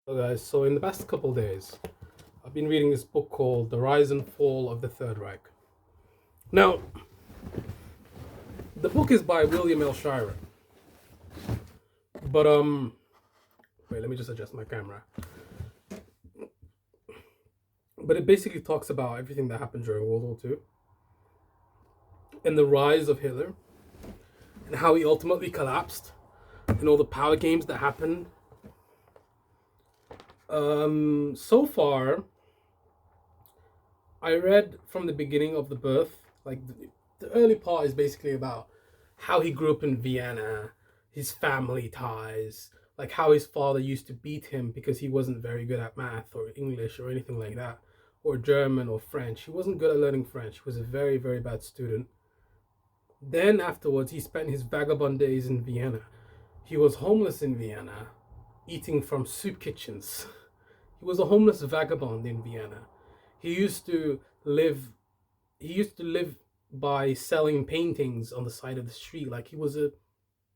Hello guys, so in the past couple days, I've been reading this book called The Rise and Fall of the Third Reich. Now, the book is by William L. Shirer, but wait, let me just adjust my camera. But it basically talks about everything that happened during World War II and the rise of Hitler and how he ultimately collapsed and all the power games that happened. So far, I read from the beginning of the birth, like the early part is basically about how he grew up in Vienna, his family ties, like how his father used to beat him because he wasn't very good at math or English or anything like that, or German or French. He wasn't good at learning French. He was a very, very bad student. Then afterwards, he spent his vagabond days in Vienna. He was homeless in Vienna, eating from soup kitchens. He was a homeless vagabond in Vienna. He used to live he used to live by selling paintings on the side of the street. Like he was a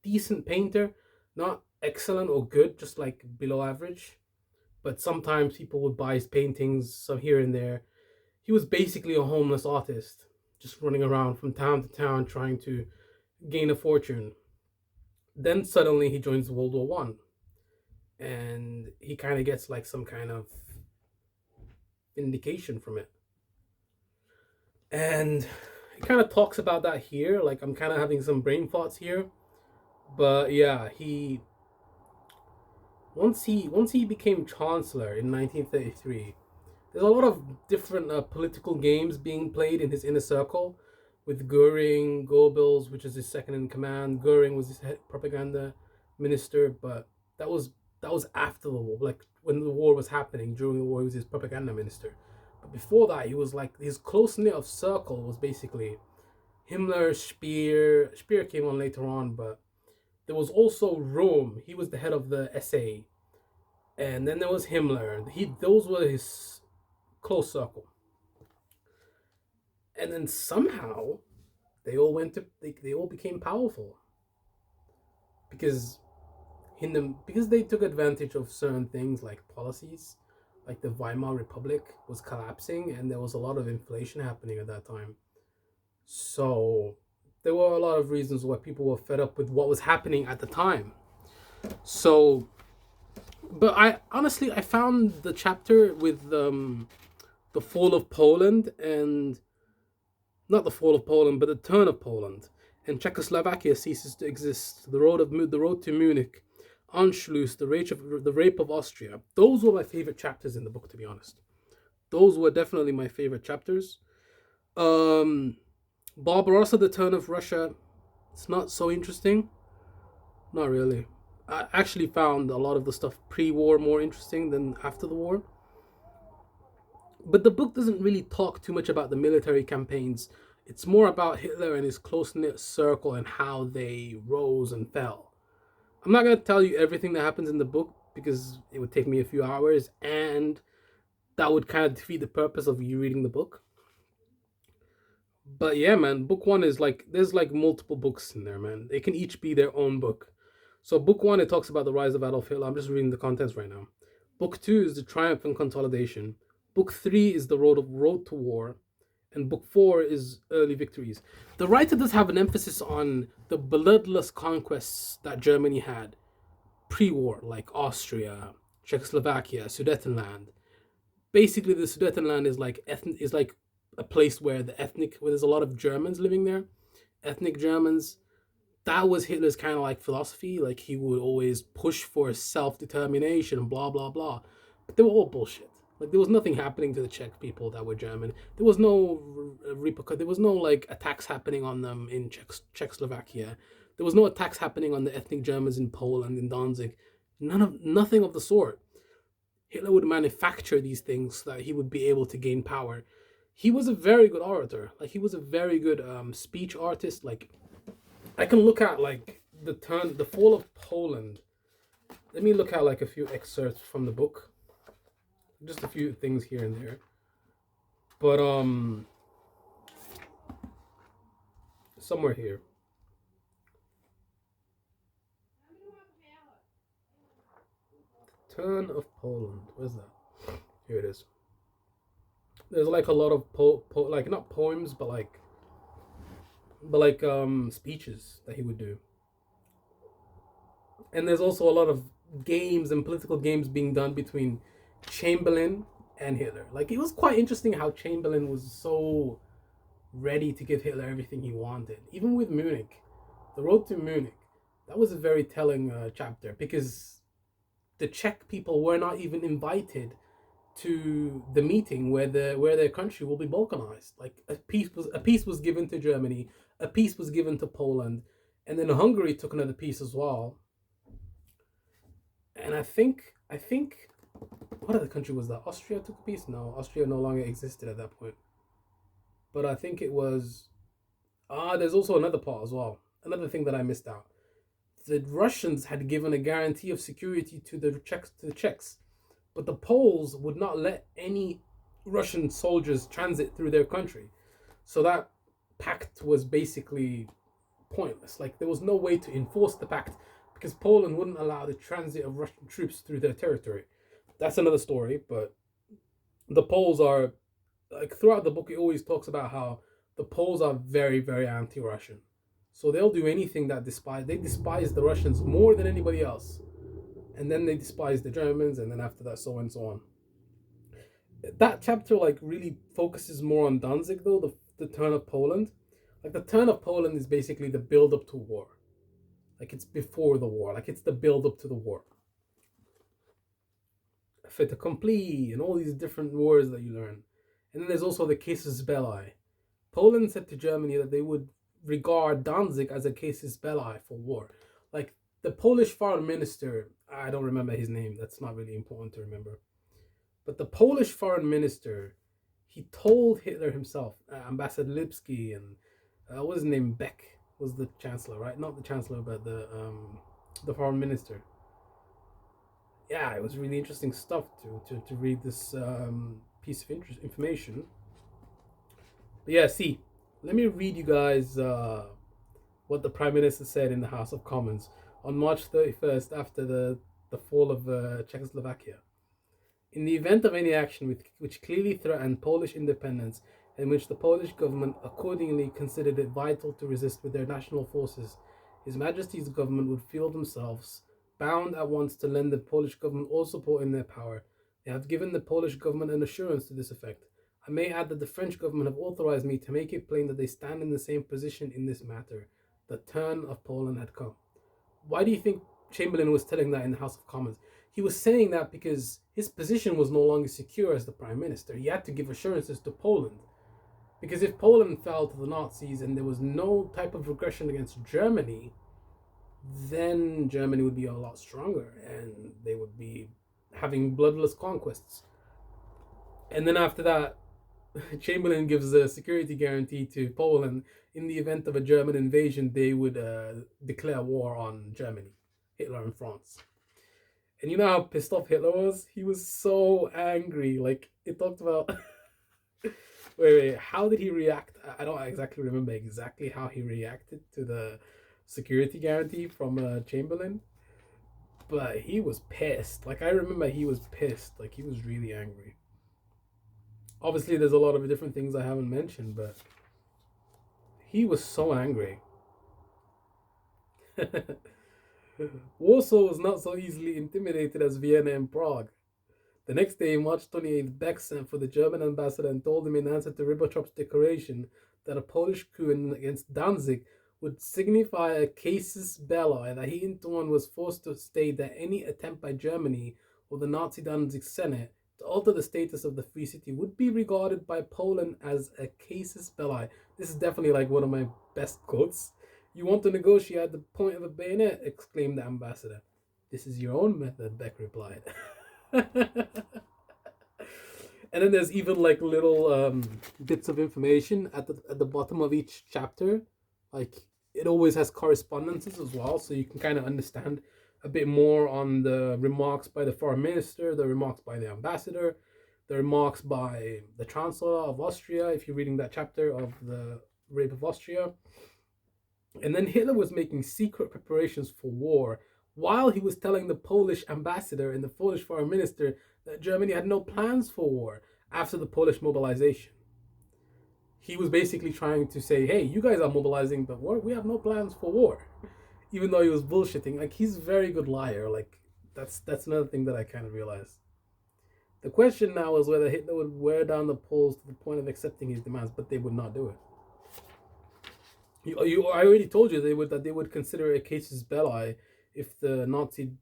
decent painter, not excellent or good, just like below average. But sometimes people would buy his paintings, some here and there. He was basically a homeless artist, just running around from town to town trying to gain a fortune. Then suddenly he joins World War One, and he kind of gets like some kind of indication from it. And it kind of talks about that here. Like I'm kind of having some brain thoughts here, but yeah, he once he became chancellor in 1933. There's a lot of different political games being played in his inner circle, with Goering, Goebbels, which is his second in command. Goering was his head propaganda minister, but that was that was after the war, like when the war was happening. During the war, he was his propaganda minister. But before that, he was like his close knit of circle was basically Himmler, Speer. Speer came on later on, but there was also Rome. He was the head of the SA, and then there was Himmler. Those were his close circle. And then somehow they all became powerful because because they took advantage of certain things like policies, like the Weimar Republic was collapsing and there was a lot of inflation happening at that time. So there were a lot of reasons why people were fed up with what was happening at the time. So, but I found the chapter with the fall of Poland and not the fall of Poland, but the turn of Poland, and Czechoslovakia ceases to exist. The road to Munich, Anschluss, the rape of Austria. Those were my favorite chapters in the book, to be honest. Those were definitely my favorite chapters. Um, Barbarossa, the turn of Russia. It's not so interesting. Not really. I actually found a lot of the stuff pre-war more interesting than after the war. But the book doesn't really talk too much about the military campaigns. It's more about Hitler and his close knit circle and how they rose and fell. I'm not going to tell you everything that happens in the book because it would take me a few hours and that would kind of defeat the purpose of you reading the book. But yeah, man, book one is like, there's like multiple books in there, man. They can each be their own book. So, book one, it talks about the rise of Adolf Hitler. I'm just reading the contents right now. Book two is the triumph and consolidation. Book three is the road to war. And book four is early victories. The writer does have an emphasis on the bloodless conquests that Germany had pre-war, like Austria, Czechoslovakia, Sudetenland. Basically, the Sudetenland is like a place where there's a lot of Germans living there, ethnic Germans. That was Hitler's kind of like philosophy. Like he would always push for self determination, blah blah blah. But they were all bullshit. Like there was nothing happening to the Czech people that were German. There was no There was no like attacks happening on them in Czechoslovakia. There was no attacks happening on the ethnic Germans in Poland in Danzig. Nothing of the sort. Hitler would manufacture these things so that he would be able to gain power. He was a very good orator. Like he was a very good speech artist. Like I can look at like the fall of Poland. Let me look at like a few excerpts from the book, just a few things here and there. But somewhere here. Turn of Poland. Where's that? Here it is. There's like a lot of like not poems, but like speeches that he would do, and there's also a lot of games and political games being done between Chamberlain and Hitler. Like it was quite interesting how Chamberlain was so ready to give Hitler everything he wanted, even with Munich, the road to Munich. That was a very telling chapter because the Czech people were not even invited to the meeting where their country will be balkanized. Like a piece was given to Germany, a piece was given to Poland, and then Hungary took another piece as well. And I think what other country was that? Austria took a piece. No, Austria no longer existed at that point. But I think it was there's also another part as well. Another thing that I missed out. The Russians had given a guarantee of security to the Czechs, but the Poles would not let any Russian soldiers transit through their country. So that pact was basically pointless. Like there was no way to enforce the pact because Poland wouldn't allow the transit of Russian troops through their territory. That's another story, but the Poles are like throughout the book it always talks about how the Poles are very, very anti-Russian. So they'll do anything that they despise the Russians more than anybody else. And then they despise the Germans, and then after that, so on and so on. That chapter like really focuses more on Danzig though, the turn of Poland. Like the turn of Poland is basically the build up to war. Like it's before the war, like it's the build up to the war. Fait accompli, and all these different words that you learn. And then there's also the casus belli. Poland said to Germany that they would regard Danzig as a casus belli for war. Like the Polish foreign minister, I don't remember his name, that's not really important to remember. But the Polish foreign minister, he told Hitler himself, Ambassador Lipski, and what was his name? Beck was the chancellor, right? Not the chancellor, but the foreign minister. Yeah, it was really interesting stuff to read this piece of information. But yeah, see, let me read you guys what the Prime Minister said in the House of Commons on March 31st after the fall of Czechoslovakia. In the event of any action which clearly threatened Polish independence and which the Polish government accordingly considered it vital to resist with their national forces, His Majesty's government would feel themselves bound at once to lend the Polish government all support in their power. They have given the Polish government an assurance to this effect. I may add that the French government have authorized me to make it plain that they stand in the same position in this matter. The turn of Poland had come. Why do you think Chamberlain was telling that in the House of Commons? He was saying that because his position was no longer secure as the Prime Minister. He had to give assurances to Poland. Because if Poland fell to the Nazis and there was no type of aggression against Germany, then Germany would be a lot stronger and they would be having bloodless conquests. And then after that, Chamberlain gives a security guarantee to Poland. In the event of a German invasion, they would declare war on Germany, Hitler and France. And you know how pissed off Hitler was? He was so angry. Like, it talked about... wait, how did he react? I don't exactly remember exactly how he reacted to the security guarantee from Chamberlain. But he was pissed. Like, I remember he was pissed. Like, he was really angry. Obviously, there's a lot of different things I haven't mentioned, but he was so angry. Warsaw was not so easily intimidated as Vienna and Prague. The next day, March 28th, Beck sent for the German ambassador and told him in answer to Ribbentrop's declaration that a Polish coup against Danzig would signify a casus belli, and that he in turn was forced to state that any attempt by Germany or the Nazi Danzig Senate to alter the status of the free city would be regarded by Poland as a casus belli. This is definitely like one of my best quotes. You want to negotiate at the point of a bayonet, exclaimed the ambassador. This is your own method, Beck replied. And then there's even like little bits of information at the bottom of each chapter. Like it always has correspondences as well, so you can kind of understand a bit more on the remarks by the foreign minister, the remarks by the ambassador, the remarks by the Chancellor of Austria, if you're reading that chapter of the Rape of Austria. And then Hitler was making secret preparations for war while he was telling the Polish ambassador and the Polish foreign minister that Germany had no plans for war after the Polish mobilization. He was basically trying to say, hey, you guys are mobilizing, but we have no plans for war. Even though he was bullshitting. Like, he's a very good liar. Like, that's another thing that I kind of realized. The question now is whether Hitler would wear down the Poles to the point of accepting his demands, but they would not do it. I already told you that they would consider a casus belli if the Nazi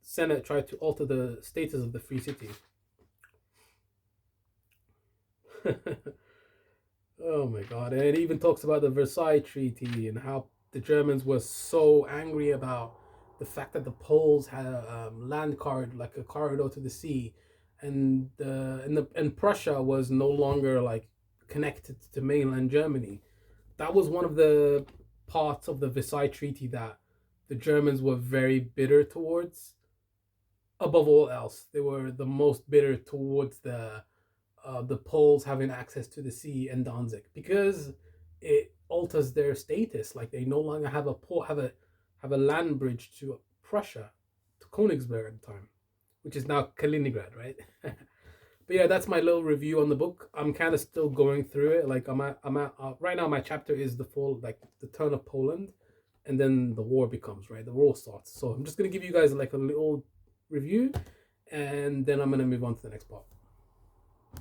Senate tried to alter the status of the Free City. Oh my god! And it even talks about the Versailles Treaty and how the Germans were so angry about the fact that the Poles had a land corridor, like a corridor to the sea, and Prussia was no longer like connected to mainland Germany. That was one of the parts of the Versailles Treaty that the Germans were very bitter towards. Above all else, they were the most bitter towards the Poles having access to the sea and Danzig because it alters their status. Like they no longer have a port, have a land bridge to Prussia, to Königsberg at the time, which is now Kaliningrad, right? But yeah, that's my little review on the book. I'm kind of still going through it. Like I'm at right now. My chapter is the fall, like the turn of Poland, and then the war becomes right. The war starts. So I'm just gonna give you guys like a little review, and then I'm gonna move on to the next part.